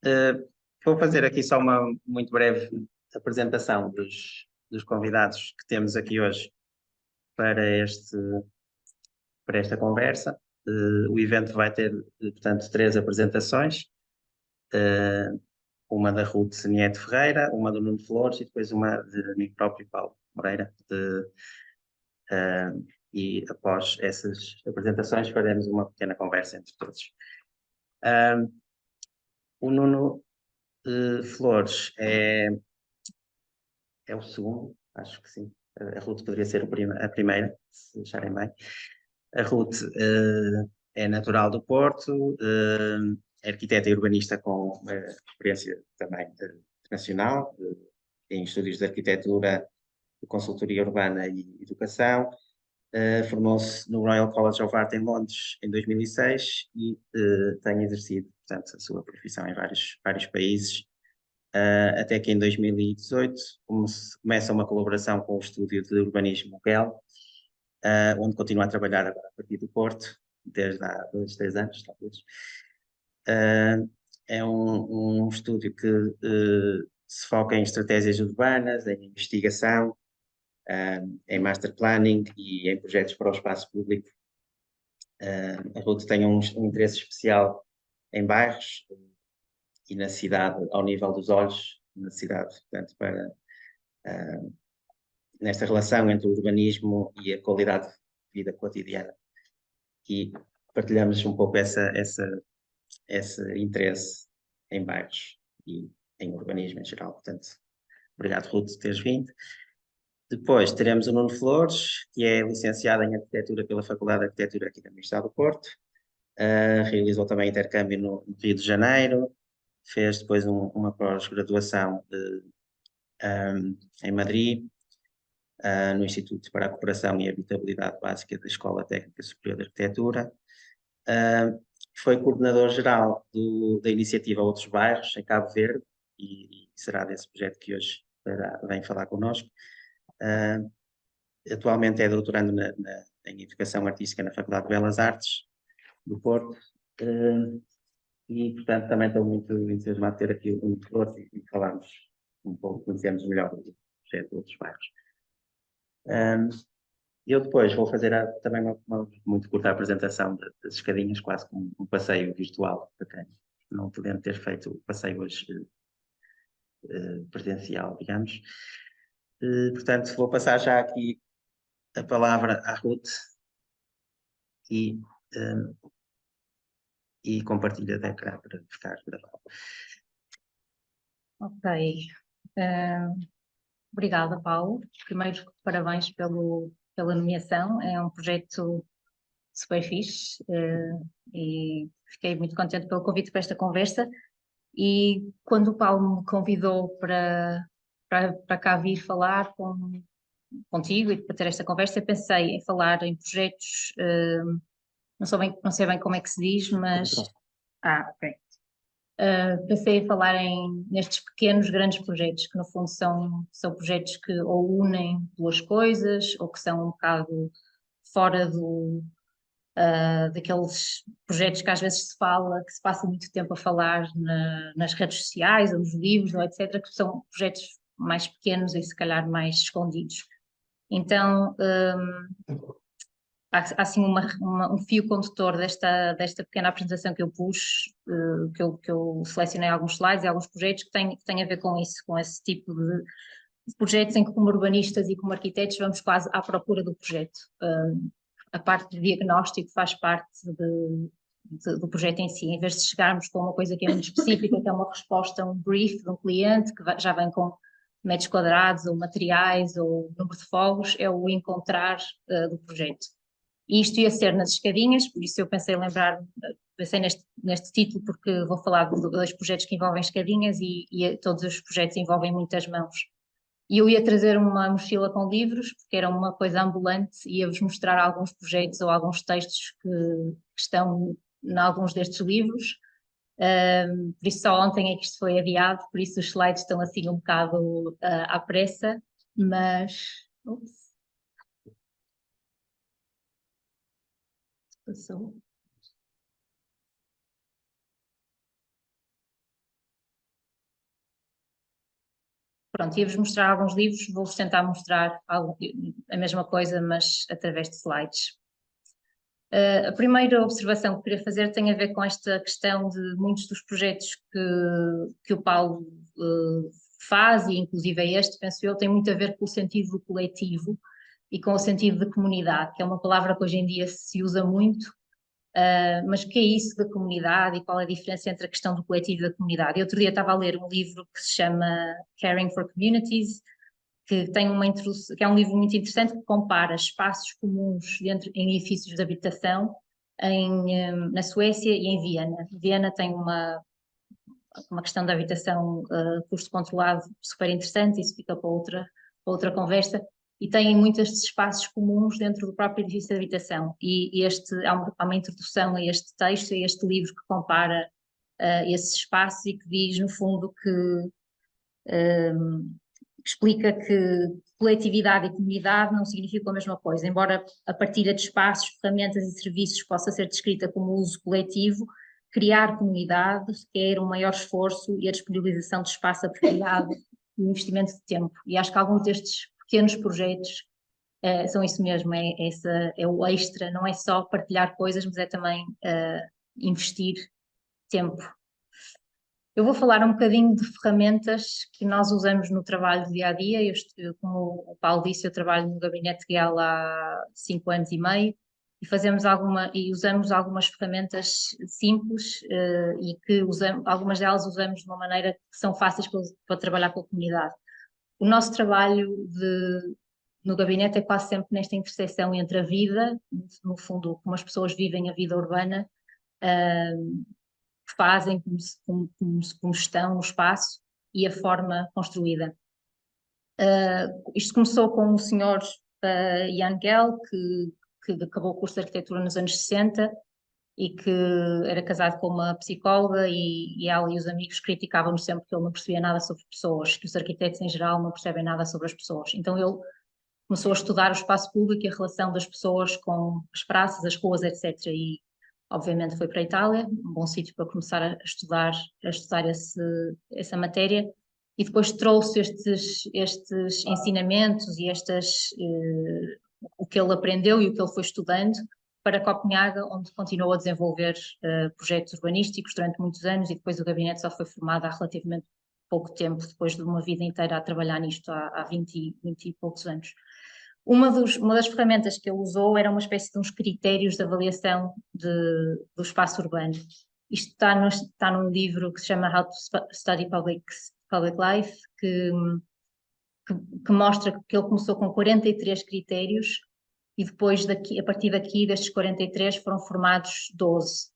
Eh, Vou fazer aqui só uma muito breve apresentação dos convidados que temos aqui hoje para para esta conversa. O evento vai ter, portanto, três apresentações. Eh, uma da Ruth Nieto Ferreira, uma do Nuno Flores e depois uma de mim próprio, Paulo Moreira. Eh, e após essas apresentações faremos uma pequena conversa entre todos. Eh, o Nuno Flores é o segundo, acho que sim. A Ruth poderia ser a primeira, se acharem bem. A Ruth é natural do Porto, é arquiteta e urbanista com experiência também internacional, em estudos de arquitetura, de consultoria urbana e educação. Formou-se no Royal College of Art em Londres em 2006 e tem exercido, portanto, a sua profissão em vários países, até que em 2018 começa uma colaboração com o estúdio de urbanismo GEL, onde continua a trabalhar agora a partir do Porto, desde há 2, 3 anos, talvez. É um estúdio que se foca em estratégias urbanas, em investigação, em master planning e em projetos para o espaço público. A Ruth tem um interesse especial em bairros e na cidade, ao nível dos olhos, na cidade, portanto, nesta relação entre o urbanismo e a qualidade de vida cotidiana. E partilhamos um pouco esse interesse em bairros e em urbanismo em geral. Portanto, obrigado, Ruth, por teres vindo. Depois teremos o Nuno Flores, que é licenciado em Arquitetura pela Faculdade de Arquitetura aqui da Universidade do Porto. Realizou também intercâmbio no Rio de Janeiro. Fez depois uma pós-graduação em Madrid, no Instituto para a Cooperação e Habitabilidade Básica da Escola Técnica Superior de Arquitetura. Foi coordenador geral da iniciativa Outros Bairros, em Cabo Verde, e será desse projeto que hoje vem falar connosco. Atualmente é doutorando em Educação Artística na Faculdade de Belas Artes do Porto, e, portanto, também estou muito entusiasmado de ter aqui o Nuno Flores e falarmos um pouco, conhecermos melhor o projeto de Outros Bairros. Eu depois vou fazer também uma muito curta apresentação das escadinhas, quase como um passeio virtual para quem não podendo ter feito o passeio hoje presencial, digamos. Portanto, vou passar já aqui a palavra à Ruth e, e compartilho a ecrã para ficar gravado. Ok. Obrigada, Paulo. Primeiro, parabéns pela nomeação. É um projeto super fixe, e fiquei muito contente pelo convite para esta conversa. E quando o Paulo me convidou para cá vir falar contigo e para ter esta conversa, eu pensei em falar em projetos, não sei bem como é que se diz, mas... ok. Pensei em falar nestes pequenos, grandes projetos, que no fundo são projetos que ou unem duas coisas, ou que são um bocado fora daqueles projetos que às vezes se fala, que se passa muito tempo a falar nas redes sociais, ou nos livros, ou etc., que são projetos mais pequenos e se calhar mais escondidos. Então, há assim um fio condutor desta pequena apresentação que eu pus, que eu selecionei alguns slides e alguns projetos que têm a ver com isso, com esse tipo de projetos em que, como urbanistas e como arquitetos, vamos quase à procura do projeto. A parte de diagnóstico faz parte do projeto em si, em vez de chegarmos com uma coisa que é muito específica, que é uma resposta a um brief de um cliente, que já vem com metros quadrados, ou materiais, ou número de fogos, é o encontrar do projeto. E isto ia ser nas escadinhas, por isso eu pensei neste título, porque vou falar de dois projetos que envolvem escadinhas e todos os projetos envolvem muitas mãos. E eu ia trazer uma mochila com livros, porque era uma coisa ambulante, e ia-vos mostrar alguns projetos ou alguns textos que estão em alguns destes livros. Por isso só ontem é que isto foi adiado, por isso os slides estão assim um bocado à pressa, mas... Ups. Passou. Pronto, ia-vos mostrar alguns livros, vou-vos tentar mostrar a mesma coisa, mas através de slides. A primeira observação que queria fazer tem a ver com esta questão de muitos dos projetos que o Paulo faz, e inclusive é este, penso eu, tem muito a ver com o sentido do coletivo e com o sentido de comunidade, que é uma palavra que hoje em dia se usa muito, mas o que é isso da comunidade e qual é a diferença entre a questão do coletivo e da comunidade? Eu outro dia estava a ler um livro que se chama Caring for Communities, que tem uma introdução, que é um livro muito interessante que compara espaços comuns dentro em edifícios de habitação na Suécia e em Viena. Viena tem uma questão de habitação custo controlado super interessante, isso fica para outra conversa, e têm muitos espaços comuns dentro do próprio edifício de habitação. E há uma introdução a este texto, a este livro que compara esses espaços e que diz, no fundo, que explica que coletividade e comunidade não significam a mesma coisa, embora a partilha de espaços, ferramentas e serviços possa ser descrita como uso coletivo, criar comunidade requer um maior esforço e a disponibilização de espaço apropriado e o investimento de tempo. E acho que alguns destes pequenos projetos são isso mesmo, é o extra, não é só partilhar coisas, mas é também investir tempo. Eu vou falar um bocadinho de ferramentas que nós usamos no trabalho do dia a dia. Como o Paulo disse, eu trabalho no gabinete real há 5 anos e meio e usamos algumas ferramentas simples e que algumas delas usamos de uma maneira que são fáceis para trabalhar com a comunidade. O nosso trabalho no gabinete é quase sempre nesta interseção entre a vida, no fundo, como as pessoas vivem a vida urbana, que fazem, como estão no espaço e a forma construída. Isto começou com o senhor Jan Gehl, que acabou o curso de arquitetura nos anos 60 e que era casado com uma psicóloga, e ela e os amigos criticavam-no sempre que ele não percebia nada sobre pessoas, que os arquitetos em geral não percebem nada sobre as pessoas. Então ele começou a estudar o espaço público e a relação das pessoas com as praças, as ruas, etc. E obviamente foi para a Itália, um bom sítio para começar a estudar essa matéria, e depois trouxe estes ensinamentos e o que ele aprendeu e o que ele foi estudando para Copenhaga, onde continuou a desenvolver projetos urbanísticos durante muitos anos, e depois o gabinete só foi formado há relativamente pouco tempo, depois de uma vida inteira a trabalhar nisto há 20 e poucos anos. Uma das ferramentas que ele usou era uma espécie de uns critérios de avaliação do espaço urbano. Isto está num livro que se chama How to Study Public Life, que mostra que ele começou com 43 critérios e depois, a partir daqui, destes 43, foram formados 12,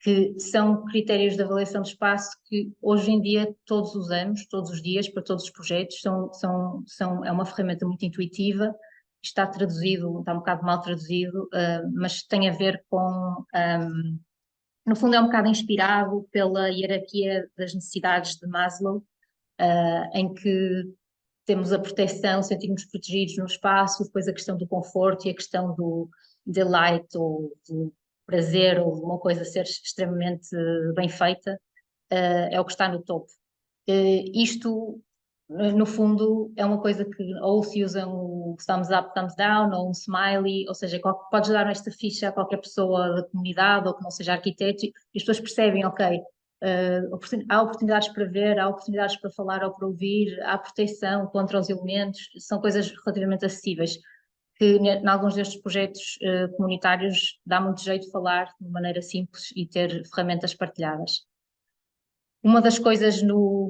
que são critérios de avaliação de espaço que hoje em dia todos usamos, todos os dias, para todos os projetos. É uma ferramenta muito intuitiva. Está traduzido, está um bocado mal traduzido, mas tem a ver com, no fundo é um bocado inspirado pela hierarquia das necessidades de Maslow, em que temos a proteção, sentimos protegidos no espaço, depois a questão do conforto e a questão do delight, ou do prazer, ou de uma coisa ser extremamente bem feita, é o que está no topo. Isto, no fundo, é uma coisa que ou se usa um thumbs up, thumbs down, ou um smiley, ou seja, podes dar esta ficha a qualquer pessoa da comunidade ou que não seja arquiteto, e as pessoas percebem, ok, há oportunidades para ver, há oportunidades para falar ou para ouvir, há proteção contra os elementos, são coisas relativamente acessíveis, que em alguns destes projetos comunitários dá muito jeito de falar de maneira simples e ter ferramentas partilhadas. Uma das coisas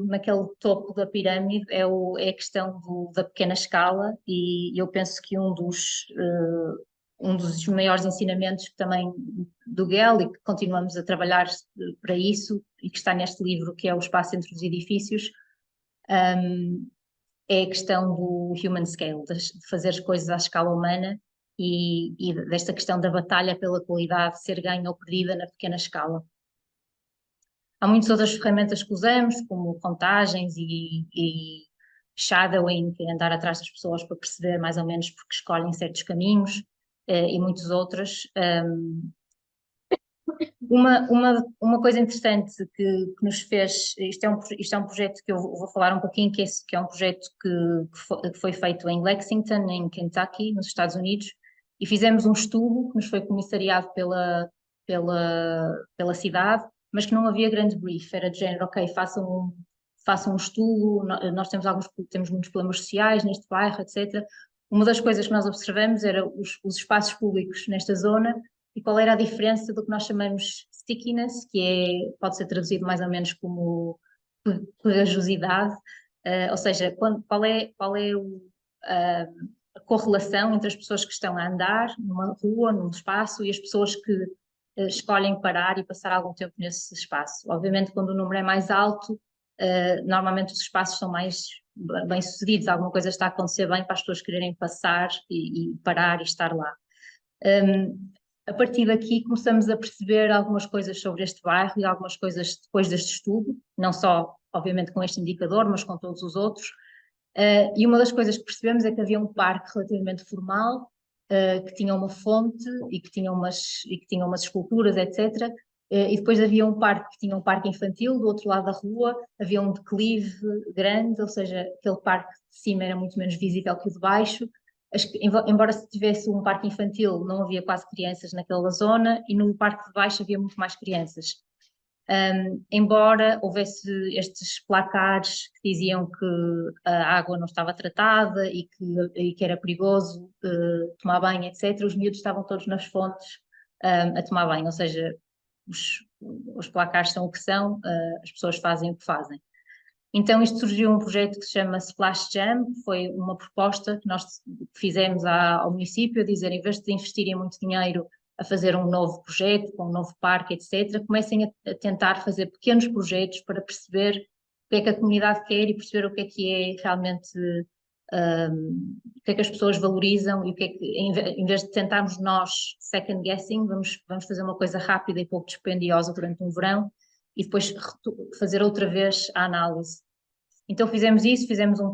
naquele topo da pirâmide é a questão da pequena escala, e eu penso que um dos maiores ensinamentos também do Gehl, e que continuamos a trabalhar para isso, e que está neste livro, que é o espaço entre os edifícios, é a questão do human scale, de fazer as coisas à escala humana, e desta questão da batalha pela qualidade ser ganha ou perdida na pequena escala. Há muitas outras ferramentas que usamos, como contagens e shadowing, que é andar atrás das pessoas para perceber mais ou menos porque escolhem certos caminhos, e muitas outras. Uma coisa interessante que nos fez, isto é um projeto que eu vou falar um pouquinho, que é um projeto que foi feito em Lexington, em Kentucky, nos Estados Unidos, e fizemos um estudo que nos foi comissariado pela cidade, mas que não havia grande brief, era de género, ok, façam um estudo, nós temos muitos problemas sociais neste bairro, etc. Uma das coisas que nós observamos era os espaços públicos nesta zona e qual era a diferença do que nós chamamos stickiness, pode ser traduzido mais ou menos como pegajosidade, ou seja, a, a correlação entre as pessoas que estão a andar numa rua, num espaço, e as pessoas que escolhem parar e passar algum tempo nesse espaço. Obviamente, quando o número é mais alto, normalmente os espaços são mais bem-sucedidos, alguma coisa está a acontecer bem para as pessoas quererem passar e parar e estar lá. A partir daqui começamos a perceber algumas coisas sobre este bairro e algumas coisas depois deste estudo, não só, obviamente, com este indicador, mas com todos os outros. E uma das coisas que percebemos é que havia um parque relativamente formal, que tinha uma fonte e que tinha umas esculturas, etc. E depois havia um parque que tinha um parque infantil do outro lado da rua, havia um declive grande, ou seja, aquele parque de cima era muito menos visível que o de baixo. Embora se tivesse um parque infantil, não havia quase crianças naquela zona, e no parque de baixo havia muito mais crianças. Embora houvesse estes placares que diziam que a água não estava tratada e que era perigoso tomar banho, etc., os miúdos estavam todos nas fontes a tomar banho, ou seja, os placares são o que são, as pessoas fazem o que fazem. Então, isto surgiu um projeto que se chama Splash Jam, que foi uma proposta que nós fizemos ao município, a dizer, em vez de investirem muito dinheiro a fazer um novo projeto, com um novo parque, etc., comecem a tentar fazer pequenos projetos para perceber o que é que a comunidade quer e perceber o que é realmente, o que é que as pessoas valorizam e o que é que, em vez de tentarmos nós second guessing, vamos fazer uma coisa rápida e pouco dispendiosa durante um verão e depois fazer outra vez a análise. Então fizemos isso, fizemos um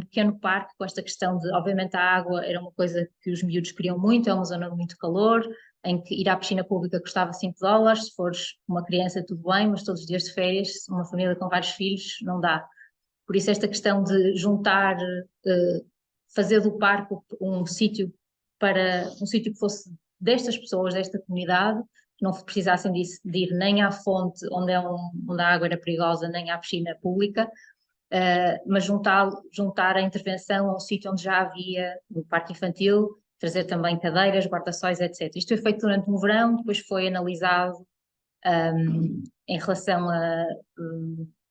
pequeno parque com esta questão de, obviamente a água era uma coisa que os miúdos queriam muito, é uma zona de muito calor, em que ir à piscina pública custava $5, se fores uma criança tudo bem, mas todos os dias de férias, uma família com vários filhos, não dá. Por isso esta questão de juntar, fazer do parque um sítio que fosse destas pessoas, desta comunidade, que não precisassem de ir nem à fonte onde a água era perigosa, nem à piscina pública, mas juntar a intervenção a um sítio onde já havia no parque infantil, trazer também cadeiras, guarda-sóis, etc. Isto foi feito durante um verão, depois foi analisado em relação a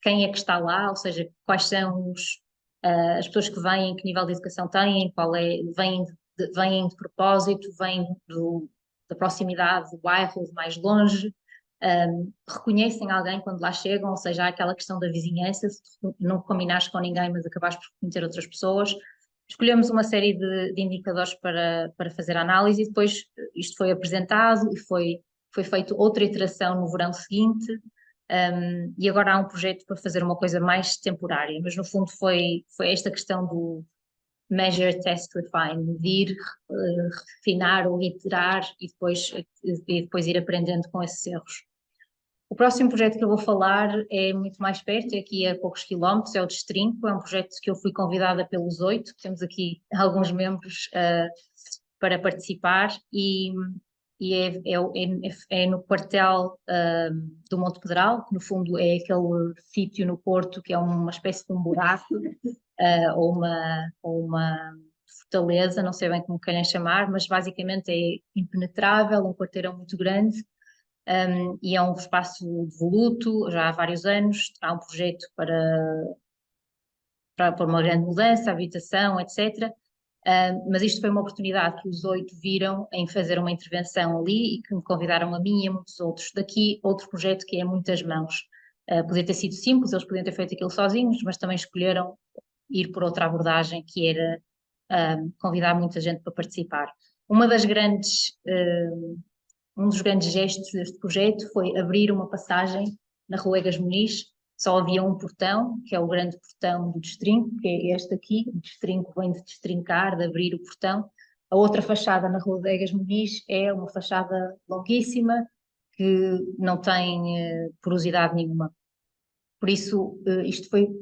quem é que está lá, ou seja, quais são as pessoas que vêm, que nível de educação têm, vêm de propósito, vêm da proximidade do bairro, de mais longe, reconhecem alguém quando lá chegam, ou seja, há aquela questão da vizinhança, se não combinaste com ninguém, mas acabaste por conhecer outras pessoas. Escolhemos uma série de indicadores para fazer a análise e depois isto foi apresentado e foi feito outra iteração no verão seguinte, e agora há um projeto para fazer uma coisa mais temporária, mas no fundo foi esta questão do measure, test, refine, medir, refinar ou iterar e depois ir aprendendo com esses erros. O próximo projeto que eu vou falar é muito mais perto, é aqui a poucos quilómetros, é o Destrinco, é um projeto que eu fui convidada pelos 8, temos aqui alguns membros para participar e é no quartel do Monte Pedral, que no fundo é aquele sítio no Porto que é uma espécie de um buraco ou uma fortaleza, não sei bem como querem chamar, mas basicamente é impenetrável, um quarteirão muito grande. E é um espaço devoluto, já há vários anos, há um projeto para uma grande mudança, habitação, etc. Mas isto foi uma oportunidade que os 8 viram em fazer uma intervenção ali e que me convidaram a mim e a muitos outros. Daqui, outro projeto que é Muitas Mãos. Podia ter sido simples, eles podiam ter feito aquilo sozinhos, mas também escolheram ir por outra abordagem, que era convidar muita gente para participar. Um dos grandes gestos deste projeto foi abrir uma passagem na Rua Egas Muniz. Só havia um portão, que é o grande portão do Destrinco, que é este aqui. O Destrinco vem de destrincar, de abrir o portão. A outra fachada na Rua Egas Muniz é uma fachada longuíssima, que não tem porosidade nenhuma. Por isso,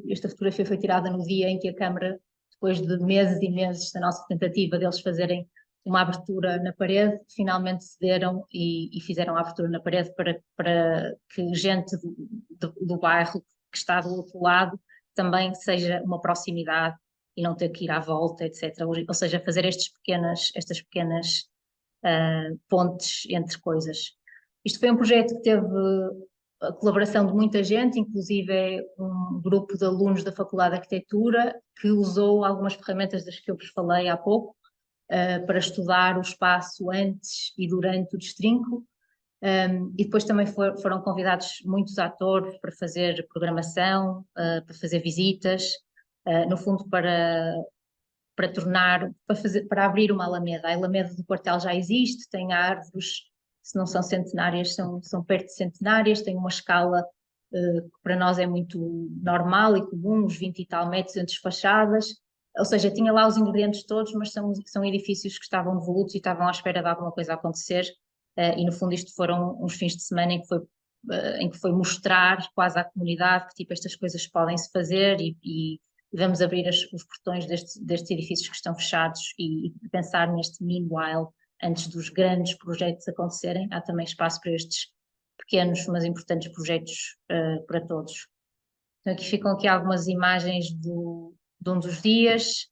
esta fotografia foi tirada no dia em que a Câmara, depois de meses e meses da nossa tentativa deles fazerem uma abertura na parede, finalmente cederam e fizeram a abertura na parede para que gente do bairro que está do outro lado também seja uma proximidade e não ter que ir à volta, etc. Ou seja, fazer estas pequenas pontes entre coisas. Isto foi um projeto que teve a colaboração de muita gente, inclusive um grupo de alunos da Faculdade de Arquitetura que usou algumas ferramentas das que eu vos falei há pouco, para estudar o espaço antes e durante o destrinco. E depois também foram convidados muitos atores para fazer programação, para fazer visitas, no fundo para abrir uma alameda. A alameda do quartel já existe, tem árvores, se não são centenárias, são perto de centenárias, tem uma escala que para nós é muito normal e comum, uns 20 e tal metros entre as fachadas. Ou seja, tinha lá os ingredientes todos, mas são edifícios que estavam devolutos e estavam à espera de alguma coisa acontecer. E no fundo isto foram uns fins de semana em que foi mostrar quase à comunidade que tipo estas coisas podem-se fazer e vamos abrir os portões destes edifícios que estão fechados e pensar neste meanwhile, antes dos grandes projetos acontecerem, há também espaço para estes pequenos, mas importantes projetos para todos. Então aqui ficam aqui algumas imagens de um dos dias,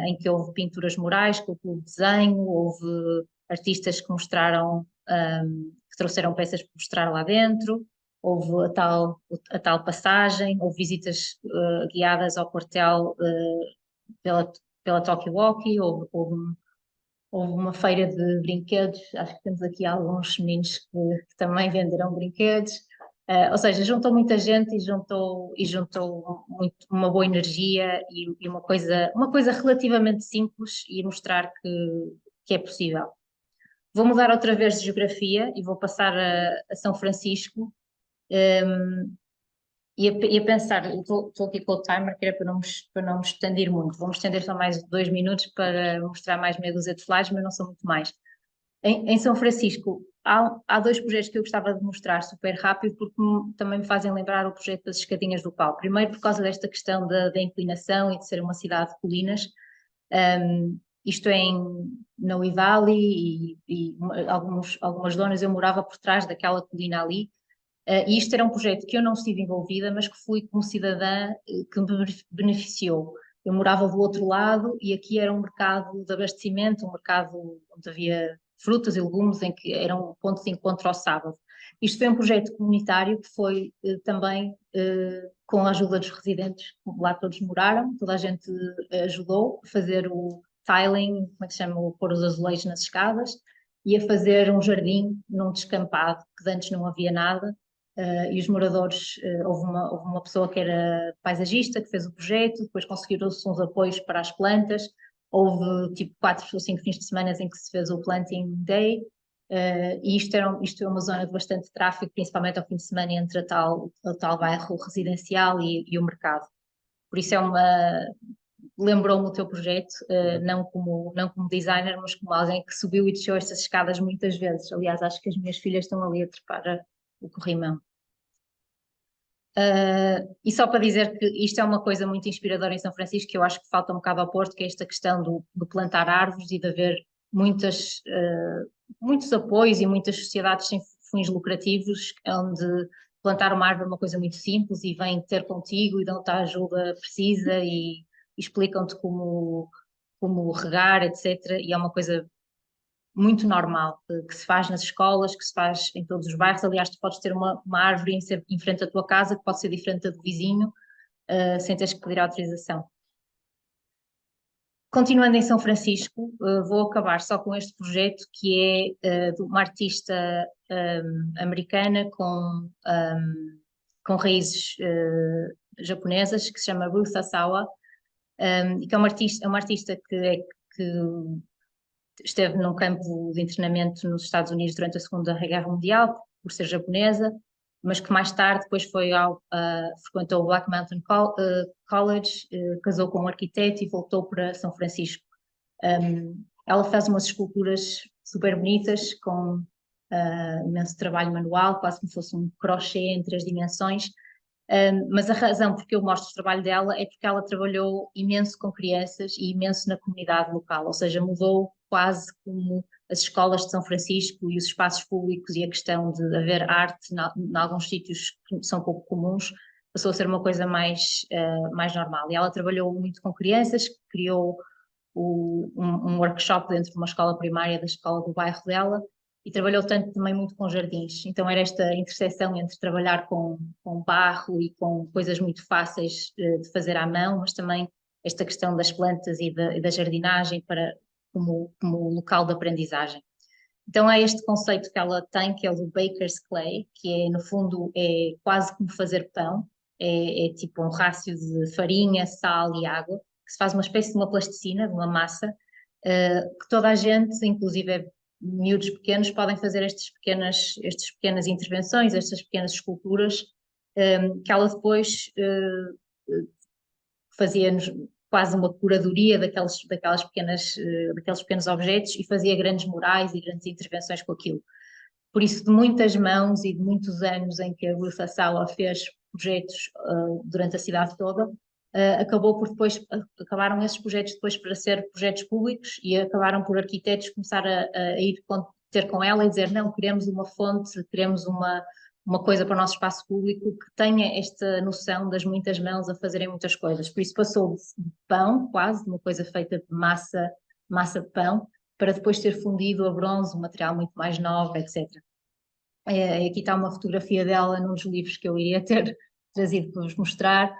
em que houve pinturas murais com o clube de desenho, houve artistas que mostraram, que trouxeram peças para mostrar lá dentro, houve a tal passagem, houve visitas guiadas ao quartel pela Talkie Walkie, houve uma feira de brinquedos, acho que temos aqui alguns meninos que também venderam brinquedos. Ou seja, juntou muita gente e juntou uma boa energia e uma coisa relativamente simples e mostrar que é possível. Vou mudar outra vez de geografia e vou passar a São Francisco. E a pensar, estou aqui com o timer, que era para não me estender muito. Vou-me estender só mais 2 minutos para mostrar mais meia dúzia de slides, mas não são muito mais. Em São Francisco, há 2 projetos que eu gostava de mostrar super rápido, porque também me fazem lembrar o projeto das escadinhas do pau. Primeiro, por causa desta questão da inclinação e de ser uma cidade de colinas. Isto é na Uivali e algumas zonas eu morava por trás daquela colina ali. E isto era um projeto que eu não estive envolvida, mas que fui como cidadã que me beneficiou. Eu morava do outro lado e aqui era um mercado de abastecimento, um mercado onde havia frutas e legumes, em que era um ponto de encontro ao sábado. Isto foi um projeto comunitário que foi também com a ajuda dos residentes, lá todos moraram, toda a gente ajudou a fazer o tiling, como é que se chama, pôr os azulejos nas escadas, e a fazer um jardim num descampado, que antes não havia nada. E os moradores, houve uma pessoa que era paisagista que fez o projeto, depois conseguiram-se uns apoios para as plantas, houve tipo 4 ou 5 fins de semana em que se fez o Planting Day, e isto é uma zona de bastante tráfego, principalmente ao fim de semana entre o tal bairro residencial e o mercado. Por isso lembrou-me o teu projeto, não como designer, mas como alguém que subiu e desceu estas escadas muitas vezes. Aliás, acho que as minhas filhas estão ali a trepar o corrimão. E só para dizer que isto é uma coisa muito inspiradora em São Francisco, que eu acho que falta um bocado ao Porto, que é esta questão do plantar árvores e de haver muitos apoios e muitas sociedades sem fins lucrativos, onde plantar uma árvore é uma coisa muito simples e vêm ter contigo e dão-te a ajuda precisa e explicam-te como regar, etc. E é uma coisa muito normal, que se faz nas escolas, que se faz em todos os bairros. Aliás, tu podes ter uma árvore em frente à tua casa, que pode ser diferente da do vizinho, sem teres que pedir autorização. Continuando em São Francisco, vou acabar só com este projeto, que é de uma artista americana com raízes japonesas, que se chama Ruth Asawa, e que é uma artista que esteve num campo de internamento nos Estados Unidos durante a Segunda Guerra Mundial, por ser japonesa, mas que mais tarde depois frequentou o Black Mountain College, casou com um arquiteto e voltou para São Francisco. Ela faz umas esculturas super bonitas com imenso trabalho manual, quase como fosse um crochê entre as dimensões. Mas a razão porque eu mostro o trabalho dela é porque ela trabalhou imenso com crianças e imenso na comunidade local, ou seja, mudou quase como as escolas de São Francisco e os espaços públicos e a questão de haver arte em alguns sítios que são pouco comuns, passou a ser uma coisa mais normal. E ela trabalhou muito com crianças, criou um workshop dentro de uma escola primária da escola do bairro dela, e trabalhou tanto também muito com jardins. Então era esta interseção entre trabalhar com barro e com coisas muito fáceis de fazer à mão, mas também esta questão das plantas e da jardinagem como local de aprendizagem. Então é este conceito que ela tem, que é o do Baker's Clay, que é, no fundo, é quase como fazer pão, é tipo um rácio de farinha, sal e água, que se faz uma espécie de uma plasticina, de uma massa, que toda a gente, inclusive miúdos pequenos, podem fazer estas pequenas intervenções, estas pequenas esculturas, que ela depois fazia-nos quase uma curadoria daqueles pequenos objetos e fazia grandes murais e grandes intervenções com aquilo. Por isso, de muitas mãos e de muitos anos em que a Ruth Assawa fez projetos durante a cidade toda, acabaram esses projetos depois para ser projetos públicos e acabaram por arquitetos começar a ir ter com ela e dizer: não, queremos uma fonte, queremos uma coisa para o nosso espaço público que tenha esta noção das muitas mãos a fazerem muitas coisas. Por isso passou de pão, quase, de uma coisa feita de massa de pão, para depois ter fundido a bronze, um material muito mais nobre, etc. Aqui está uma fotografia dela num dos livros que eu iria ter trazido para vos mostrar,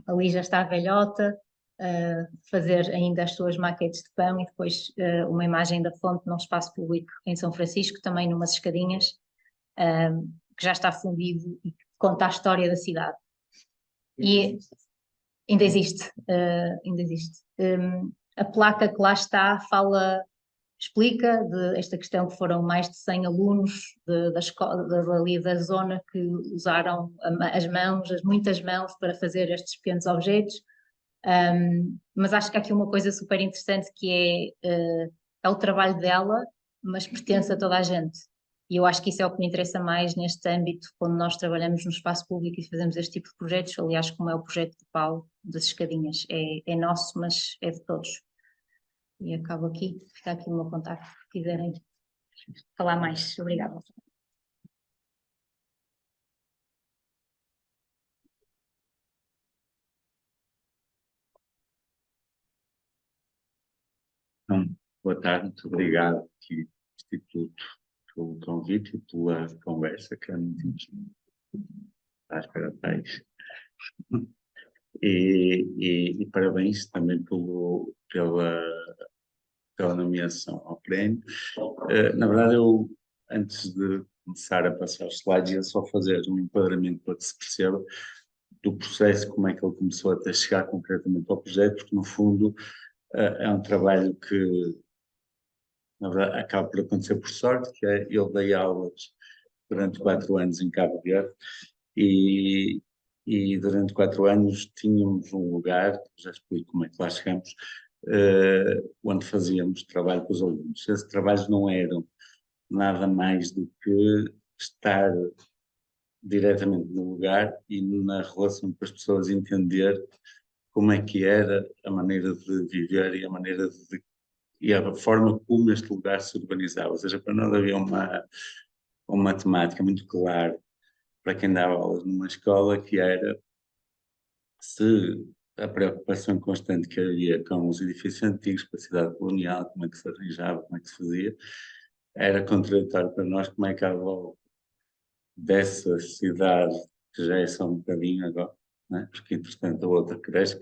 ali já está a velhota, fazer ainda as suas maquetes de pão e depois uma imagem da fonte num espaço público em São Francisco, também numas escadinhas, que já está fundido e que conta a história da cidade. E ainda existe, ainda existe. A placa que lá está explica esta questão que foram mais de 100 alunos da escola, ali da zona, que usaram as mãos, muitas mãos, para fazer estes pequenos objetos. Mas acho que há aqui uma coisa super interessante que é o trabalho dela, mas pertence a toda a gente. E eu acho que isso é o que me interessa mais neste âmbito, quando nós trabalhamos no espaço público e fazemos este tipo de projetos, aliás, como é o projeto de Paulo das escadinhas. É nosso, mas é de todos. E acabo aqui, fica aqui o meu contacto, se quiserem falar mais. Obrigada. Então, boa tarde, muito obrigado aqui, Instituto, pelo convite e pela conversa, que é muito interessante. Parabéns. E parabéns também pela nomeação ao prémio. Na verdade, eu, antes de começar a passar os slides, ia só fazer um enquadramento para que se perceba do processo, como é que ele começou até chegar concretamente ao projeto, porque, no fundo, é um trabalho que, na verdade, acaba por acontecer por sorte, que é: eu dei aulas durante 4 anos em Cabo Verde e durante 4 anos tínhamos um lugar, já explico como é que lá chegamos, onde fazíamos trabalho com os alunos. Esses trabalhos não eram nada mais do que estar diretamente no lugar e na relação com as pessoas, entender como é que era a maneira de viver e a forma como este lugar se urbanizava. Ou seja, para nós havia uma temática muito clara para quem dava aulas numa escola, que era se a preocupação constante que havia com os edifícios antigos, com a cidade colonial, como é que se arranjava, como é que se fazia, era contraditório para nós. Como é que à volta dessa cidade, que já é só um bocadinho agora, né? Porque entretanto a outra cresce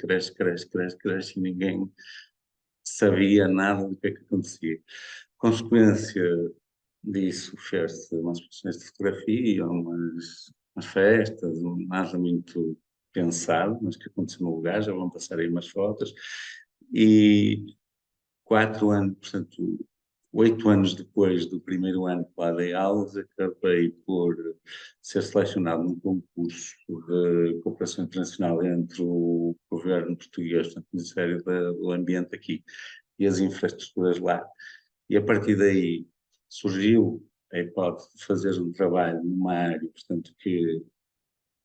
e ninguém sabia nada do que é que acontecia. Consequência disso, fez-se umas exposições de fotografia, umas festas, nada muito pensado, mas que aconteceu no lugar. Já vão passar aí umas fotos. E 4 anos, portanto, 8 anos depois do primeiro ano que lá dei aulas, acabei por ser selecionado num concurso de cooperação internacional entre o governo português, portanto, o Ministério do Ambiente aqui, e as infraestruturas lá. E a partir daí surgiu a hipótese de fazer um trabalho numa área, portanto, que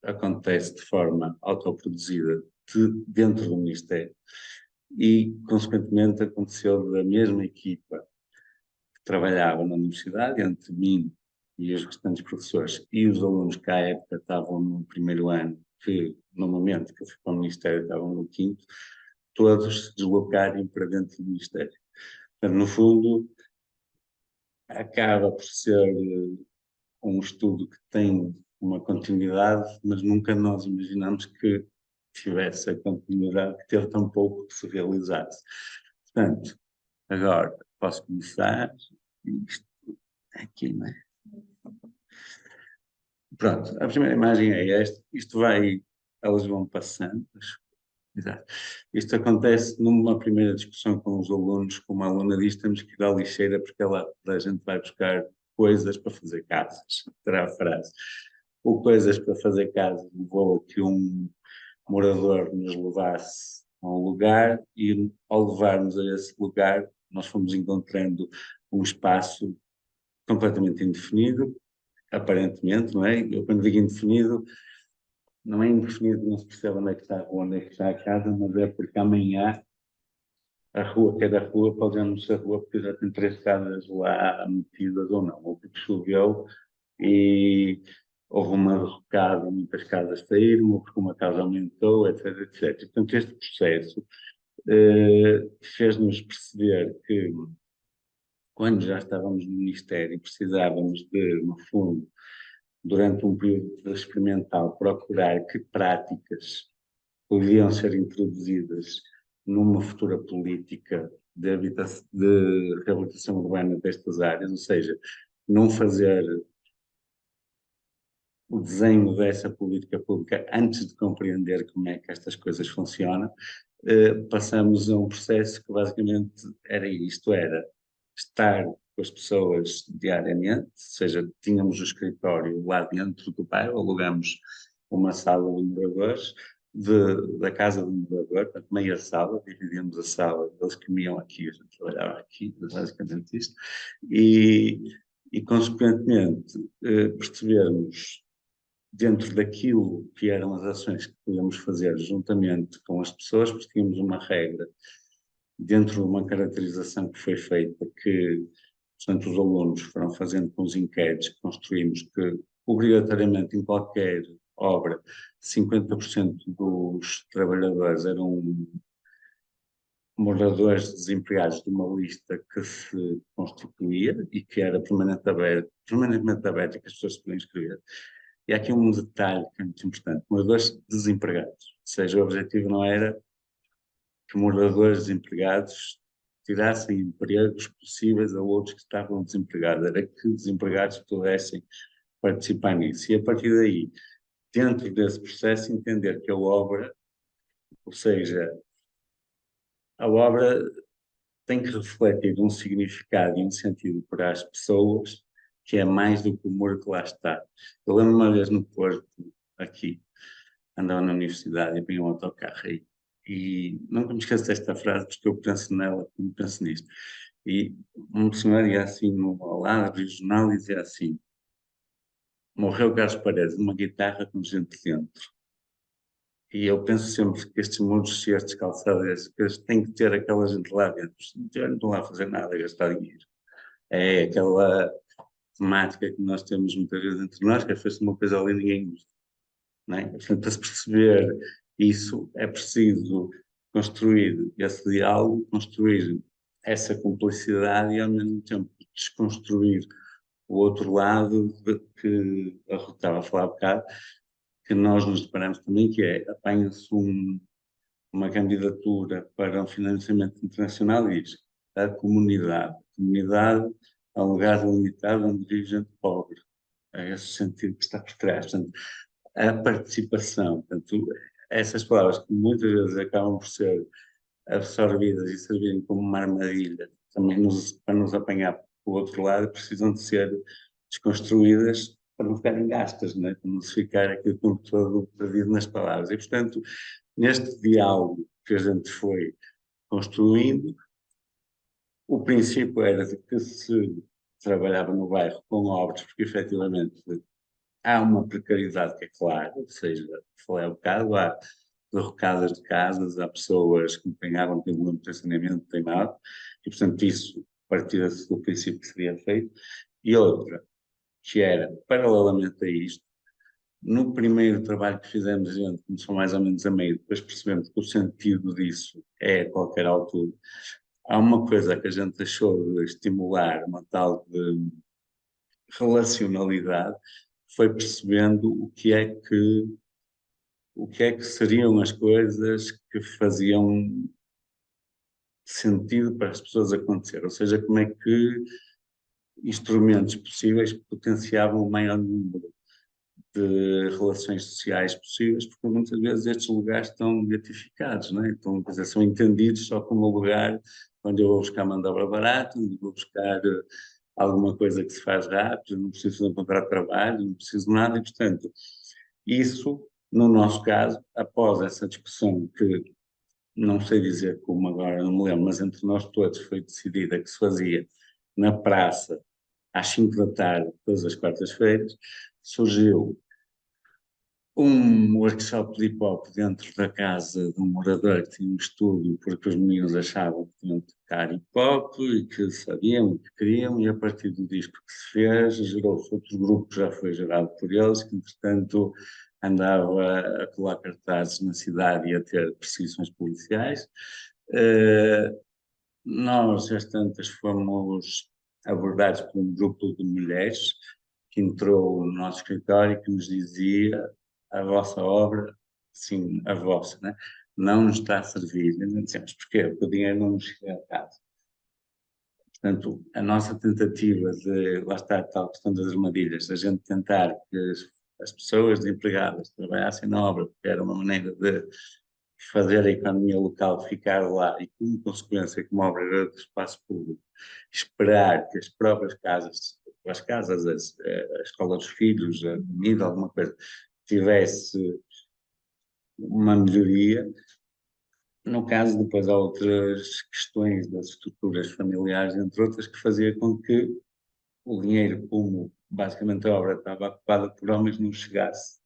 acontece de forma autoproduzida dentro do Ministério e, consequentemente, aconteceu da mesma equipa que trabalhava na universidade, entre mim e os restantes professores e os alunos que à época estavam no primeiro ano, que no momento que eu fui para o Ministério estavam no quinto, todos se deslocarem para dentro do Ministério. Portanto, no fundo, acaba por ser um estudo que tem uma continuidade, mas nunca nós imaginamos que tivesse a continuidade, que teve tão pouco que se realizasse. Portanto, agora posso começar. Isto aqui, não é? Pronto, a primeira imagem é esta. Isto vai, elas vão passando. Exato. Isto acontece numa primeira discussão com os alunos, com uma aluna diz temos que ir à lixeira porque a gente vai buscar coisas para fazer casas. Terá a frase. Ou coisas para fazer casas, levou a que um morador nos levasse a um lugar e ao levarmos a esse lugar nós fomos encontrando um espaço completamente indefinido, aparentemente, não é? Eu quando digo indefinido, não é indefinido, não se percebe onde é que está a rua, onde é que está a casa, mas é porque amanhã a rua, cada rua, pode já não ser rua porque já tem 3 casas lá metidas ou não, ou porque choveu e houve uma derrocada, muitas casas saíram, ou porque uma casa aumentou, etc, etc. Portanto, este processo fez-nos perceber que quando já estávamos no Ministério precisávamos de, no fundo, durante um período experimental, procurar que práticas podiam ser introduzidas numa futura política de reabilitação urbana destas áreas, ou seja, não fazer o desenho dessa política pública antes de compreender como é que estas coisas funcionam, passamos a um processo que basicamente era isto, era estar com as pessoas diariamente, ou seja, tínhamos o escritório lá dentro do bairro, alugamos uma sala de moradores da casa do morador, portanto, meia sala, dividíamos a sala, eles comiam aqui, a gente trabalhava aqui, basicamente isto, e consequentemente, percebermos dentro daquilo que eram as ações que podíamos fazer juntamente com as pessoas, porque tínhamos uma regra dentro de uma caracterização que foi feita que, portanto, os alunos foram fazendo com os inquéritos que construímos que, obrigatoriamente, em qualquer obra, 50% dos trabalhadores eram moradores desempregados de uma lista que se constituía e que era permanentemente aberta e que as pessoas se podiam inscrever. E há aqui um detalhe que é muito importante, moradores desempregados, ou seja, o objetivo não era que moradores desempregados tirassem empregos possíveis a outros que estavam desempregados, era que desempregados pudessem participar nisso. E a partir daí, dentro desse processo, entender que a obra, ou seja, a obra tem que refletir um significado e um sentido para as pessoas que é mais do que o muro que lá está. Eu lembro uma vez no Porto, aqui, andava na universidade e apanhei um autocarro aí. E nunca me esqueço desta frase, porque eu penso nela, como penso nisto. E um senhor ia assim ao lado regional e dizia assim: morreu Carlos Paredes, uma guitarra com gente dentro. E eu penso sempre que estes muros cheios de calçadas, que eles têm que ter aquela gente lá dentro. Se não tiver, não estão lá a fazer nada, a gastar dinheiro. É aquela temática que nós temos muitas vezes entre nós, que é feito uma coisa ali e ninguém usa. Não é? Portanto, para se perceber isso, é preciso construir esse diálogo, construir essa cumplicidade e, ao mesmo tempo, desconstruir o outro lado que a Ruth estava a falar há bocado, que nós nos deparamos também, que é apanha-se uma candidatura para um financiamento internacional e diz a comunidade. A comunidade é um lugar limitado onde vive gente pobre. É esse sentido que está por trás. Portanto, a participação, portanto, essas palavras que muitas vezes acabam por ser absorvidas e servirem como uma armadilha também para nos apanhar para o outro lado, precisam de ser desconstruídas para não ficarem gastas, não é? Para não se ficar aquilo tempo todo perdido nas palavras. E, portanto, neste diálogo que a gente foi construindo, o princípio era de que se trabalhava no bairro com obras, porque efetivamente há uma precariedade que é clara, ou seja, falei há bocado, há derrocadas de casas, há pessoas que não têm água, não têm volume de saneamento, não têm nada, e portanto isso partia-se do princípio que seria feito. E outra, que era, paralelamente a isto, no primeiro trabalho que fizemos, a gente começou mais ou menos a meio, depois percebemos que o sentido disso é a qualquer altura. Há uma coisa que a gente deixou de estimular, uma tal de relacionalidade, foi percebendo o que é que seriam as coisas que faziam sentido para as pessoas acontecer, ou seja, como é que instrumentos possíveis potenciavam o maior número de relações sociais possíveis, porque muitas vezes estes lugares estão beatificados, não é? Então, quer dizer, são entendidos só como um lugar onde eu vou buscar mão de obra barata, onde vou buscar alguma coisa que se faz rápido, não preciso de encontrar trabalho, não preciso de nada, e portanto, isso, no nosso caso, após essa discussão que não sei dizer como agora, não me lembro, mas entre nós todos foi decidida que se fazia na praça às 5 da tarde, todas as quartas-feiras, surgiu um workshop de hip-hop dentro da casa de um morador que tinha um estúdio, porque os meninos achavam que tinham de tocar hip-hop e que sabiam e que queriam, e a partir do disco que se fez, gerou-se outro grupo que já foi gerado por eles, que entretanto andava a colar cartazes na cidade e a ter perseguições policiais. Nós, às tantas, fomos abordados por um grupo de mulheres que entrou no nosso escritório e que nos dizia: a vossa obra, sim, a vossa, né, não nos está a servir. E nós dissemos: porquê? Porque o dinheiro não nos chega a casa. Portanto, a nossa tentativa de, lá está a tal questão das armadilhas, a gente tentar que as pessoas desempregadas trabalhassem na obra, porque era uma maneira de fazer a economia local ficar lá e, como consequência, como obra era de espaço público, esperar que as próprias casas, a escola dos filhos, a comida, alguma coisa, tivesse uma melhoria. No caso, depois há outras questões das estruturas familiares, entre outras, que fazia com que o dinheiro, como basicamente a obra estava ocupada por homens, não chegasse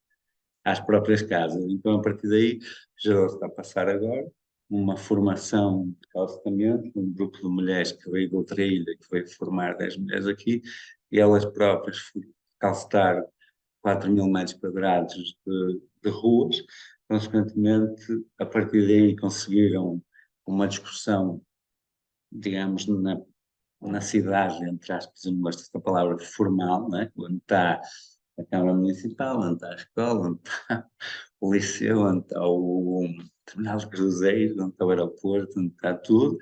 às próprias casas. Então, a partir daí, gerou-se a passar agora uma formação de calçamento, um grupo de mulheres que veio de outra ilha, que veio formar 10 mulheres aqui, e elas próprias calcetaram 4.000 metros quadrados de ruas. Consequentemente, a partir daí conseguiram uma discussão, digamos, na cidade, entre aspas, eu não gosto desta palavra, formal, né? Onde está a Câmara Municipal, onde está a escola, onde está o liceu, onde está o Terminal de Cruzeiros, onde está o aeroporto, onde está tudo.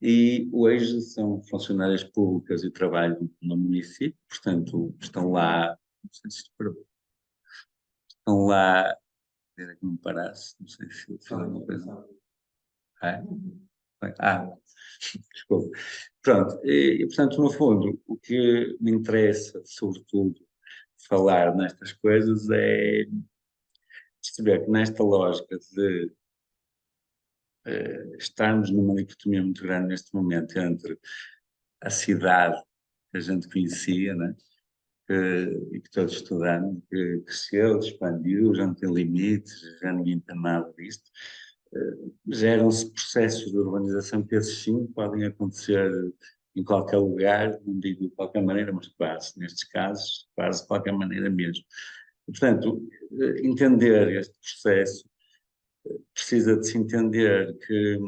E hoje são funcionárias públicas e trabalham no município, portanto, estão lá, não sei se estão lá, era que não parasse, não sei se foi alguma coisa. Ah, desculpa. Pronto, e portanto, no fundo, o que me interessa, sobretudo, falar nestas coisas é perceber que nesta lógica de estarmos numa dicotomia muito grande neste momento entre a cidade que a gente conhecia, né, e que todos estudamos, que cresceu, expandiu, já não tem limites, já ninguém tem nada disto. Geram-se processos de urbanização que esses sim podem acontecer em qualquer lugar, não digo de qualquer maneira, mas quase, nestes casos, quase de qualquer maneira mesmo. E, portanto, entender este processo precisa de se entender que,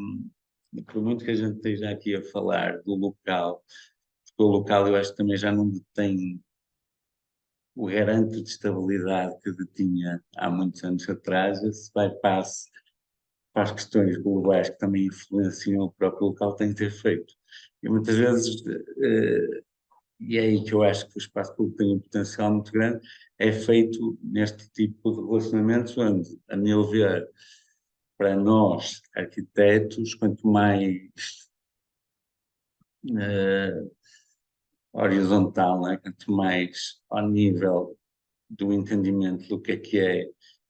por muito que a gente esteja aqui a falar do local, porque o local eu acho que também já não detém o garante de estabilidade que detinha há muitos anos atrás, esse bypass para as questões globais que também influenciam o próprio local tem que ter feito. E muitas vezes, e é aí que eu acho que o espaço público tem um potencial muito grande, é feito neste tipo de relacionamentos onde, a meu ver, para nós, arquitetos, quanto mais horizontal, né? Quanto mais ao nível do entendimento do que é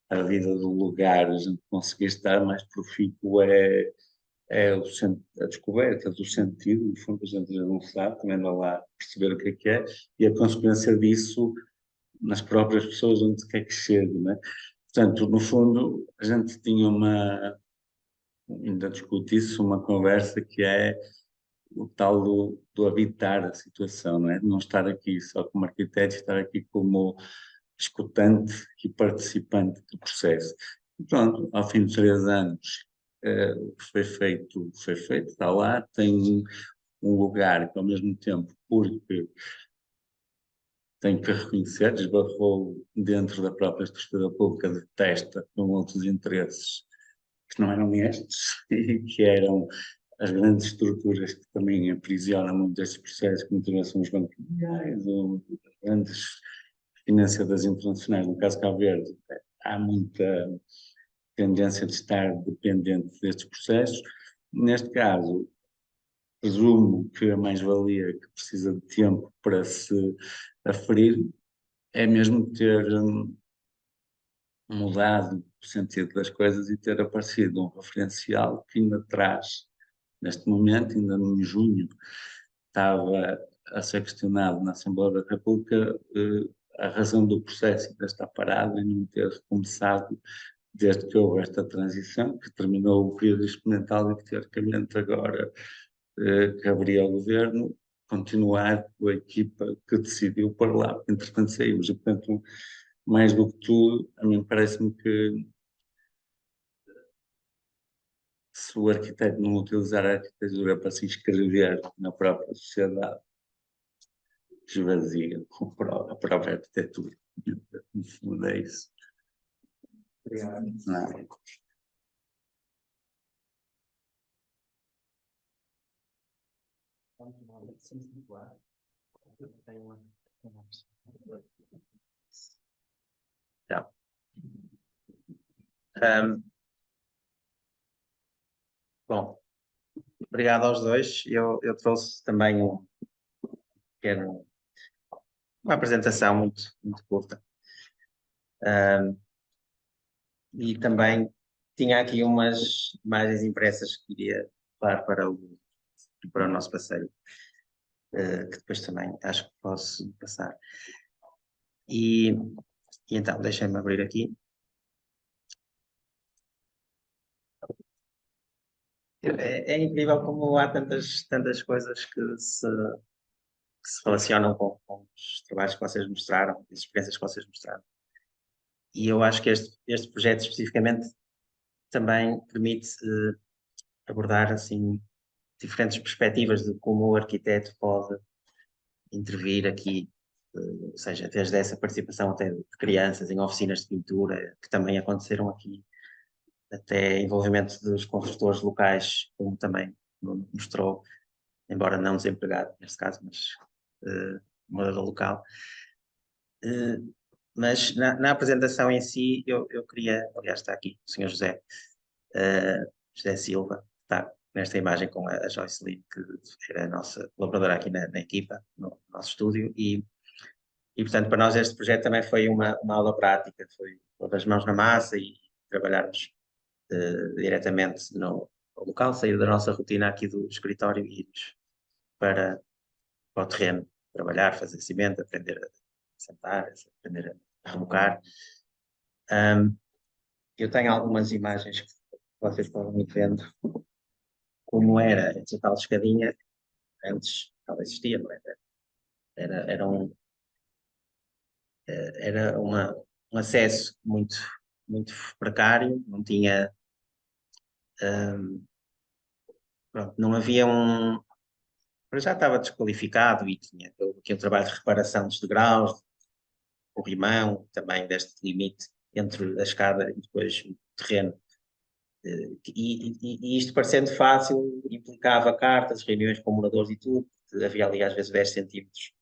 a vida do lugar, a gente conseguir estar, mais profícuo é a descoberta do sentido, no fundo a gente já não sabe, também anda lá perceber o que é, e a consequência disso nas próprias pessoas onde quer que chegue, né? Portanto, no fundo, a gente tinha ainda discute isso, uma conversa que é o tal do habitar a situação, não é? Não estar aqui só como arquiteto, estar aqui como escutante e participante do processo. E pronto, ao fim de 3 anos, o que foi feito, está lá, tem um lugar que ao mesmo tempo, porque tenho que reconhecer, desbarrou dentro da própria estrutura pública de testa com outros interesses que não eram estes, e que eram as grandes estruturas que também aprisionam muito estes processos, como também são os bancos mundiais, ou as grandes financiadoras internacionais. No caso de Cabo Verde, há muita tendência de estar dependente destes processos. Neste caso, presumo que a mais-valia que precisa de tempo para se aferir é mesmo ter mudado o sentido das coisas e ter aparecido um referencial que ainda traz, neste momento, ainda em junho, estava a ser questionado na Assembleia da República a razão do processo ainda estar parado e não ter começado desde que houve esta transição, que terminou o período experimental e que teoricamente agora caberia ao governo continuar com a equipa que decidiu para lá, porque entretanto saímos. E, portanto, mais do que tudo, a mim parece-me que se o arquiteto não utilizar a arquitetura para se inscrever na própria sociedade, esvazia a própria arquitetura. No fundo é isso. Obrigado. Não. Então, ahm, bom, obrigado aos dois. Eu trouxe também pequeno- uma apresentação muito curta. Ahm, e também tinha aqui umas imagens impressas que queria levar para o nosso passeio, que depois também acho que posso passar. E, e então, deixem-me abrir aqui. É incrível como há tantas coisas que se relacionam com os trabalhos que vocês mostraram, as experiências que vocês mostraram. E eu acho que este projeto especificamente também permite abordar assim diferentes perspectivas de como o arquiteto pode intervir aqui, ou seja, desde essa participação até de crianças em oficinas de pintura, que também aconteceram aqui, até envolvimento dos construtores locais, como também mostrou, embora não desempregado neste caso, mas morador local. Eh, mas na apresentação em si, eu queria, aliás, está aqui o Sr. José Silva, que está nesta imagem com a Joyce Lee, que era a nossa colaboradora aqui na equipa, no nosso estúdio, e portanto para nós este projeto também foi uma aula prática, foi pôr as mãos na massa e trabalharmos diretamente no local, sair da nossa rotina aqui do escritório e irmos para o terreno, trabalhar, fazer cimento, aprender a sentar, aprender a rebocar. Eu tenho algumas imagens que vocês podem ir vendo como era essa tal escadinha, antes ela existia, não era? Era um acesso muito precário, não tinha, pronto, não havia para já estava desqualificado e tinha aqui um trabalho de reparação dos degraus, corrimão, também deste limite entre a escada e depois o terreno. E isto parecendo fácil, implicava cartas, reuniões com moradores e tudo, havia ali às vezes 10 centímetros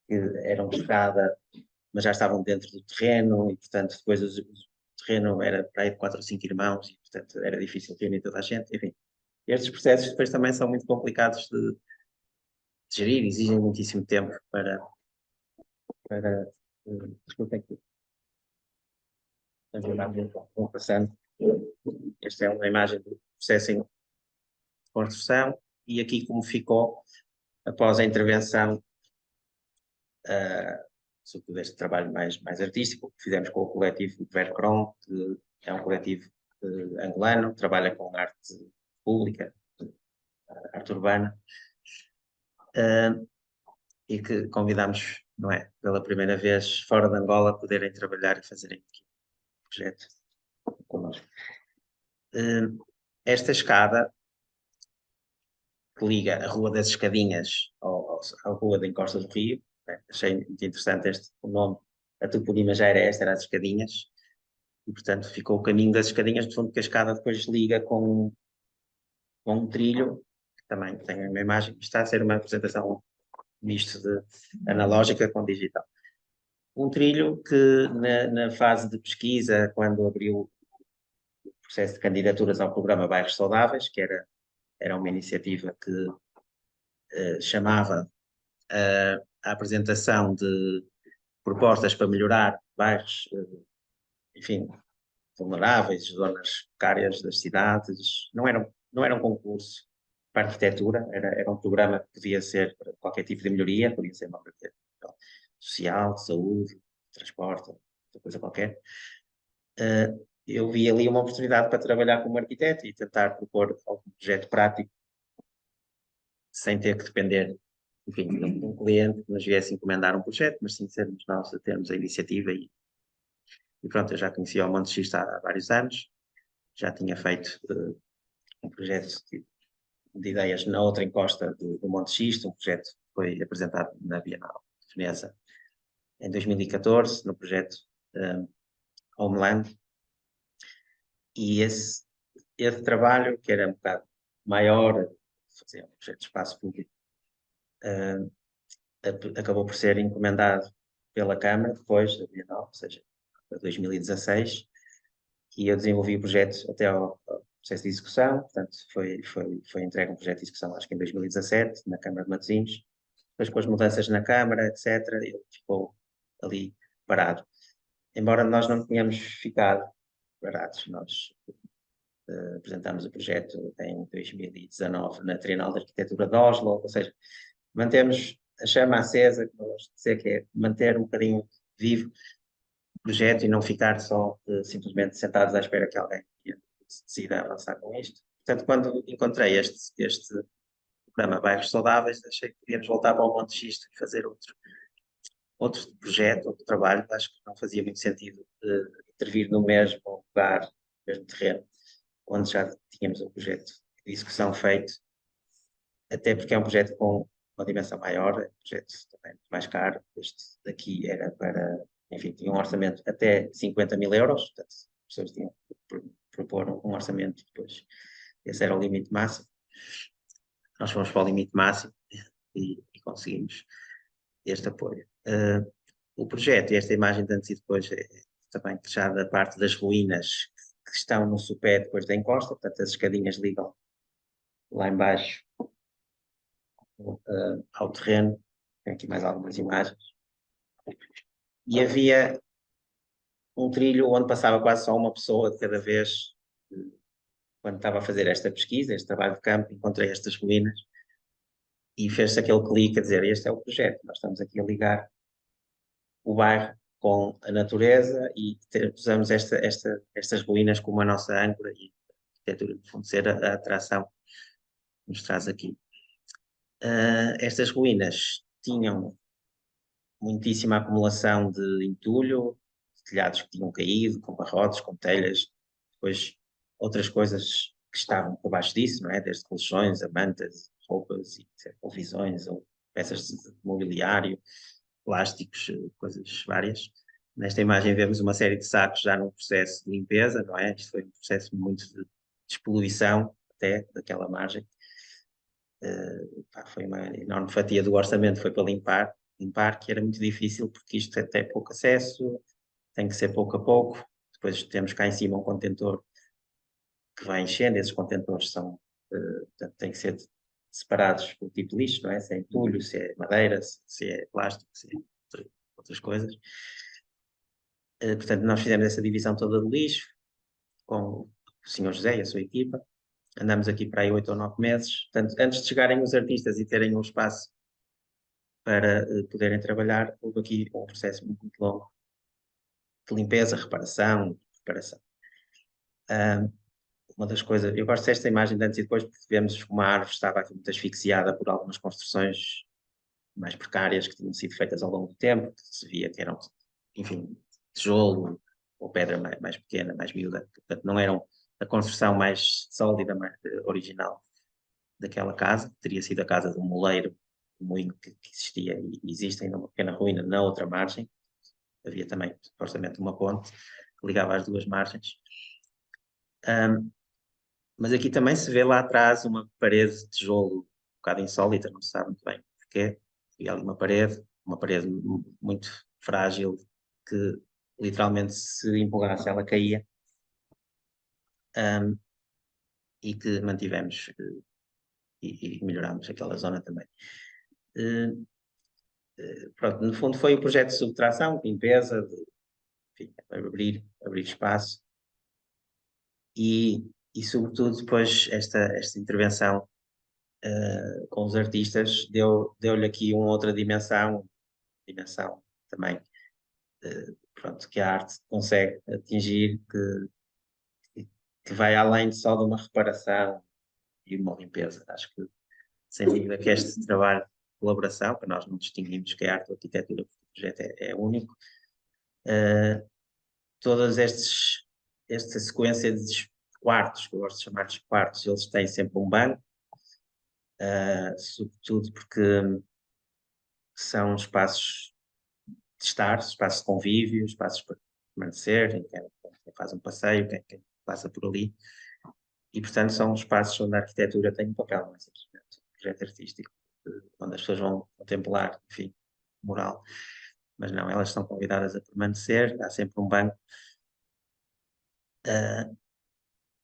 que eram de escada, mas já estavam dentro do terreno e, portanto, depois o terreno era para aí de 4 ou 5 irmãos e, portanto, era difícil reunir toda a gente, enfim. Estes processos depois também são muito complicados de gerir, exigem muitíssimo tempo para desculpem que vão passando. Esta é uma imagem do processo construção, e aqui como ficou, após a intervenção, sobretudo este trabalho mais artístico, que fizemos com o coletivo Vercron, que é um coletivo angolano, trabalha com arte pública, arte urbana, e que convidamos, não é, pela primeira vez fora de Angola, poderem trabalhar e fazerem aqui um projeto connosco. Esta escada que liga a Rua das Escadinhas à Rua da Encosta do Rio, né? Achei muito interessante o nome, a toponima já era esta, era as Escadinhas, e portanto ficou o caminho das Escadinhas, de fundo que a escada depois liga com um trilho, que também tem uma imagem, está a ser uma apresentação misto de analógica com digital. Um trilho que na fase de pesquisa, quando abriu o processo de candidaturas ao programa Bairros Saudáveis, que era uma iniciativa que chamava a apresentação de propostas para melhorar bairros, enfim, vulneráveis, zonas precárias das cidades. Não era um concurso para arquitetura, era um programa que podia ser para qualquer tipo de melhoria, podia ser uma melhoria social, de saúde, transporte, outra coisa qualquer. Eu vi ali uma oportunidade para trabalhar como arquiteto e tentar propor algum projeto prático sem ter que depender, enfim, de um cliente que nos viesse encomendar um projeto, mas sim sermos nós a termos a iniciativa e pronto, eu já conhecia o Monte Xisto há vários anos, já tinha feito um projeto de ideias na outra encosta do Monte Xisto, um projeto que foi apresentado na Bienal de Veneza em 2014, no projeto Homeland, e esse trabalho, que era um bocado maior, fazer um projeto de espaço público, acabou por ser encomendado pela Câmara depois da Bienal, ou seja, em 2016, e eu desenvolvi o projeto até ao processo de execução, portanto foi entregue um projeto de execução acho que em 2017, na Câmara de Matosinhos, depois com as mudanças na Câmara, etc., ele ficou ali parado. Embora nós não tenhamos ficado parados, nós apresentámos o projeto em 2019 na Trienal de Arquitetura de Oslo, ou seja, mantemos a chama acesa, que eu gosto de dizer que é manter um bocadinho vivo o projeto e não ficar só simplesmente sentados à espera que alguém decida avançar com isto. Portanto, quando encontrei este programa Bairros Saudáveis, achei que podíamos voltar para o Monte Xisto e fazer outro projeto, outro trabalho. Acho que não fazia muito sentido intervir no mesmo lugar, no mesmo terreno, onde já tínhamos um projeto de execução feito, até porque é um projeto com uma dimensão maior, é um projeto também muito mais caro. Este daqui era para, enfim, tinha um orçamento até 50 mil euros, portanto, as pessoas tinham que propor um orçamento, depois esse era o limite máximo. Nós fomos para o limite máximo e conseguimos este apoio. O projeto, e esta imagem de antes e depois, é também já da parte das ruínas que estão no sopé depois da encosta, portanto as escadinhas ligam lá embaixo ao terreno. Tem aqui mais algumas imagens. E havia um trilho onde passava quase só uma pessoa de cada vez. Quando estava a fazer esta pesquisa, este trabalho de campo, encontrei estas ruínas e fez-se aquele clique a dizer: este é o projeto, nós estamos aqui a ligar o bairro com a natureza e usamos estas ruínas como a nossa âncora e a arquitetura, de fundo, ser a atração que nos traz aqui. Estas ruínas tinham muitíssima acumulação de entulho, telhados que tinham caído, com barrotes, com telhas, depois outras coisas que estavam por baixo disso, não é? Desde colchões, a mantas, roupas, televisões ou peças de mobiliário, plásticos, coisas várias. Nesta imagem vemos uma série de sacos já num processo de limpeza, não é? Isto foi um processo muito de despoluição até daquela margem. Foi uma enorme fatia do orçamento, foi para limpar, que era muito difícil, porque isto tem pouco acesso, tem que ser pouco a pouco. Depois temos cá em cima um contentor que vai enchendo, esses contentores têm que ser separados pelo tipo de lixo, não é? Se é entulho, se é madeira, se é plástico, se é outras coisas. Portanto, nós fizemos essa divisão toda do lixo com o Sr. José e a sua equipa. andamos aqui para aí 8 ou 9 meses. Portanto, antes de chegarem os artistas e terem um espaço para poderem trabalhar, houve aqui um processo muito, muito longo de limpeza, reparação. Uma das coisas, eu gosto desta imagem de antes e depois, porque vemos uma árvore estava aqui muito asfixiada por algumas construções mais precárias que tinham sido feitas ao longo do tempo, que se via que eram, enfim, tijolo ou pedra mais pequena, mais miúda, portanto não eram a construção mais sólida, mais original daquela casa, teria sido a casa de um moleiro, um moinho que existia e existe ainda uma pequena ruína na outra margem. Havia também, supostamente, uma ponte que ligava as duas margens. Mas aqui também se vê lá atrás uma parede de tijolo um bocado insólita, não se sabe muito bem porquê. E ali uma parede muito frágil, que literalmente se empurrasse ela caía. E que mantivemos e melhorámos aquela zona também. Pronto, no fundo foi o projeto de subtração, limpeza, enfim, abrir espaço e sobretudo depois esta intervenção com os artistas deu-lhe aqui uma outra dimensão também, pronto, que a arte consegue atingir, que vai além só de uma reparação e uma limpeza. Acho que, sem dúvida, que este trabalho de colaboração, que nós não distinguimos que é arte ou arquitetura, porque o projeto é único, todas esta sequência de quartos, que eu gosto de chamar de quartos, eles têm sempre um banco, sobretudo porque são espaços de estar, espaços de convívio, espaços para permanecer, quem faz um passeio, quem passa por ali. E, portanto, são espaços onde a arquitetura tem um papel, não é simplesmente um projeto artístico, onde as pessoas vão contemplar, enfim, moral. Mas não, elas são convidadas a permanecer, há sempre um banco.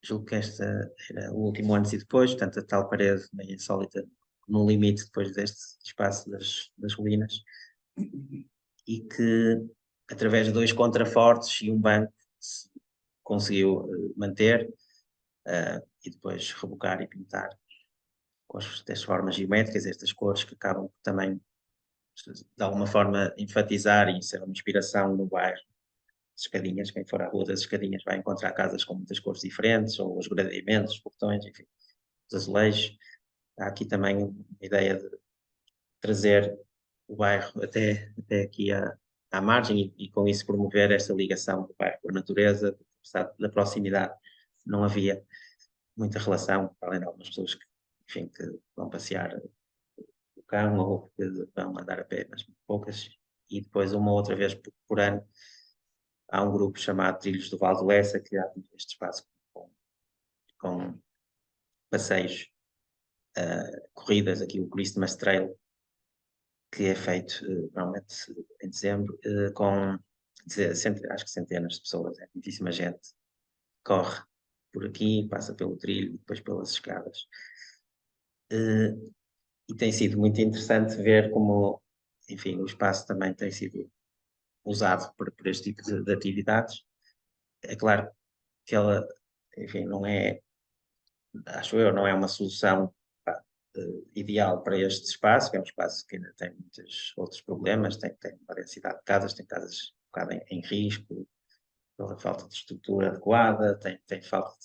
Julgo que esta era o último antes e depois, portanto, a tal parede meio insólita no limite depois deste espaço das ruínas, e que, através de 2 contrafortes e um banco, se conseguiu manter e depois rebocar e pintar com estas formas geométricas, estas cores que acabam por também, de alguma forma, enfatizar e ser uma inspiração no bairro. As escadinhas, quem for à Rua das Escadinhas vai encontrar casas com muitas cores diferentes, ou os gradeamentos, os portões, enfim, os azulejos. Há aqui também uma ideia de trazer o bairro até aqui à margem e com isso promover esta ligação do bairro com a natureza, apesar da proximidade. Não havia muita relação, além de algumas pessoas que, enfim, que vão passear o cão ou que vão andar a pé, mas poucas. E depois, uma outra vez por ano, há um grupo chamado Trilhos do Val do Lessa que há este espaço com passeios, corridas, aqui o Christmas Trail, que é feito normalmente em dezembro, com acho que centenas de pessoas, é muitíssima gente, corre por aqui, passa pelo trilho, depois pelas escadas. E tem sido muito interessante ver como, enfim, o espaço também tem sido usado por este tipo de atividades. É claro que ela, enfim, não é, acho eu, não é uma solução ideal para este espaço, que é um espaço que ainda tem muitos outros problemas, tem uma densidade de casas, tem casas um bocado em risco, pela falta de estrutura adequada, tem falta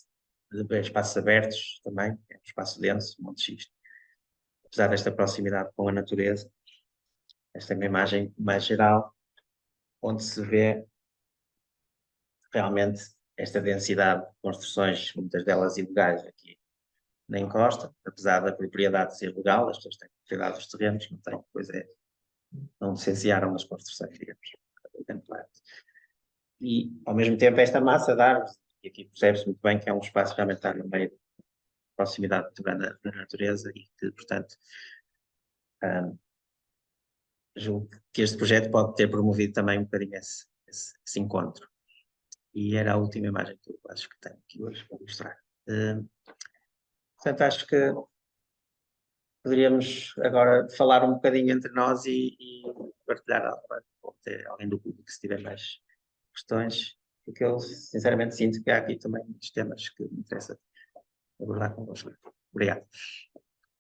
de espaços abertos também, é um espaço denso, um monte de xisto. Apesar desta proximidade com a natureza, esta é uma imagem mais geral, onde se vê realmente esta densidade de construções, muitas delas ilegais aqui na encosta, apesar da propriedade ser legal, as pessoas têm propriedade dos terrenos, não têm, pois é, não licenciaram as construções, digamos, exemplares. E, ao mesmo tempo, esta massa de árvores, e aqui percebe-se muito bem que é um espaço realmente está no meio de proximidade muito grande da natureza e que, portanto, julgo que este projeto pode ter promovido também um bocadinho esse encontro. E era a última imagem que eu acho que tenho aqui hoje para mostrar. Portanto, acho que poderíamos agora falar um bocadinho entre nós e partilhar algo, ou ter alguém do público se tiver mais questões, porque eu sinceramente sinto que há aqui também muitos temas que me interessam. abordar convosco. Obrigado.